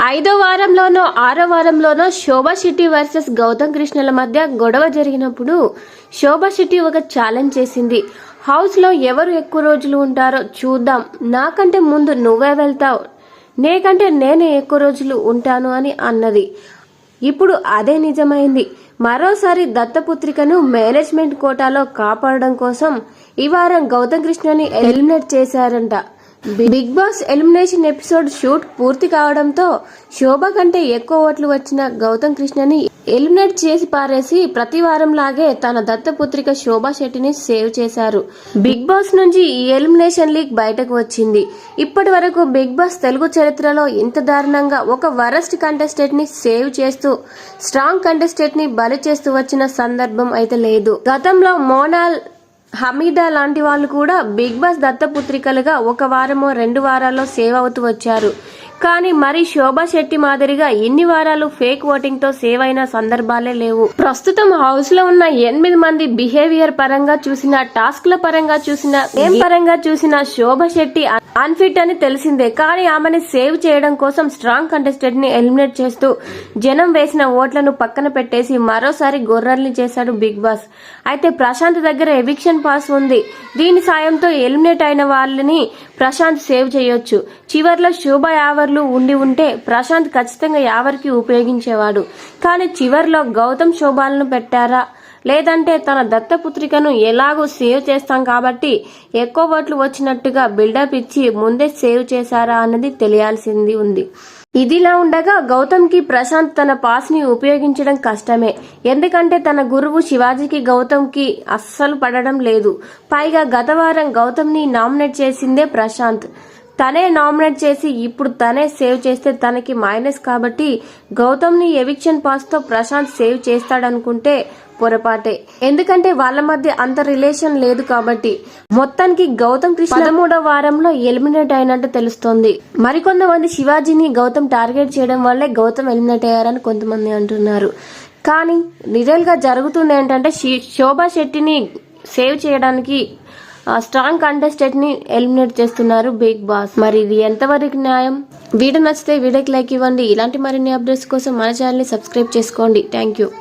5వ వారంలోనో 6వ వారంలోనో శోభా శెట్టి వర్సెస్ గౌతమ్ కృష్ణల మధ్య గొడవ జరిగినప్పుడు శోభా శెట్టి ఒక ఛాలెంజ్ చేసింది. హౌస్ లో ఎవరు ఎక్కువ రోజులు ఉంటారో చూద్దాం, నాకంటే ముందు నువ్వే వెళ్తావు, నేకంటే నేనే ఎక్కువ రోజులు ఉంటాను అని అన్నది. ఇప్పుడు అదే నిజమైంది. మరోసారి దత్తపుత్రికను మేనేజ్మెంట్ కోటాలో కాపాడడం కోసం ఈ వారం గౌతమ్ కృష్ణని ఎలిమినేట్ చేశారంట. Big boss elimination episode shoot పూర్తి కావడంతో శోభ కంటే ఎక్కువ ఓట్లు వచ్చిన గౌతమ్ కృష్ణని ఎలిమినేట్ చేసి పారేసి ప్రతి వారం లాగే తన దత్తపుత్రిక శోభా శెట్టిని సేవ్ చేశారు. బిగ్ బాస్ నుంచి ఈ ఎలిమినేషన్ లీక్ బయటకు వచ్చింది. ఇప్పటి వరకు బిగ్ బాస్ తెలుగు చరిత్రలో ఇంత దారుణంగా ఒక వరస్ట్ కంటెస్టెంట్ ని సేవ్ చేస్తూ స్ట్రాంగ్ కంటెస్టెంట్ ని బలి చేస్తూ వచ్చిన సందర్భం అయితే లేదు. గతంలో మోనాల్, హమీదా లాంటి వాళ్ళు కూడా బిగ్ బాస్ దత్తపుత్రికలుగా 1 వారమో 2 వారాల్లో సేవ్ అవుతూ వచ్చారు. కానీ మరి శోభా శెట్టి మాదిరిగా ఇన్ని వారాలు ఫేక్ ఓటింగ్ తో సేవ్ అయిన సందర్భాలే లేవు. ప్రస్తుతం హౌస్ లో ఉన్న 8 మంది బిహేవియర్ పరంగా చూసినా, టాస్క్ల పరంగా చూసినా, గేమ్ పరంగా చూసినా శోభా శెట్టి అన్ఫిట్ అని తెలిసిందే. కానీ ఆమెని సేవ్ చేయడం కోసం స్ట్రాంగ్ కంటెస్టెంట్ ని ఎలిమినేట్ చేస్తూ జనం వేసిన ఓట్లను పక్కన పెట్టేసి మరోసారి గొర్రెల్ని చేశాడు బిగ్ బాస్. అయితే ప్రశాంత్ దగ్గర ఎవిక్షన్ పాస్ ఉంది. దీని సాయంతో ఎలిమినేట్ అయిన వాళ్ళని ప్రశాంత్ సేవ్ చేయొచ్చు. చివర్లో శోభ యావర్లు ఉండి ఉంటే ప్రశాంత్ ఖచ్చితంగా యావర్కి ఉపయోగించేవాడు. కానీ చివర్లో గౌతమ్ శోభాలను పెట్టారా, లేదంటే తన దత్తపుత్రికను ఎలాగో సేవ్ చేస్తాం కాబట్టి ఎక్కువ ఓట్లు వచ్చినట్టుగా బిల్డప్ ఇచ్చి ముందే సేవ్ చేశారా అన్నది తెలియాల్సింది ఉంది. ఇదిలా ఉండగా గౌతమ్ కి ప్రశాంత్ తన పాస్ ని ఉపయోగించడం కష్టమే. ఎందుకంటే తన గురువు శివాజీకి గౌతమ్ కి అస్సలు పడడం లేదు. పైగా గత వారం గౌతమ్ ని నామినేట్ చేసిందే ప్రశాంత్. తనే నామినేట్ చేసి ఇప్పుడు తనే సేవ్ చేస్తే తనకి మైనస్ కాబట్టి గౌతమ్ ని ఎవిక్షన్ పాస్ తో ప్రశాంత్ సేవ్ చేస్తాడనుకుంటే పొరపాటే. ఎందుకంటే వాళ్ళ మధ్య అంత రిలేషన్ లేదు కాబట్టి. మొత్తానికి గౌతమ్ కృష్ణ 13వ వారంలో ఎలిమినేట్ అయినట్టు తెలుస్తోంది. మరికొంతమంది శివాజీని గౌతమ్ టార్గెట్ చేయడం వల్లే గౌతమ్ ఎలిమినేట్ అయ్యారని కొంతమంది అంటున్నారు. కానీ రియల్ గా జరుగుతుంది ఏంటంటే శోభా శెట్టిని సేవ్ చేయడానికి స్ట్రాంగ్ కంటెస్టెంట్ ని ఎలిమినేట్ చేస్తున్నారు బిగ్ బాస్. మరి ఇది ఎంతవరకు న్యాయం? వీడియో నచ్చితే వీడియోకి లైక్ ఇవ్వండి. ఇలాంటి మరిన్ని అప్డేట్స్ కోసం మన ఛానల్ ని సబ్స్క్రైబ్ చేసుకోండి. Thank you.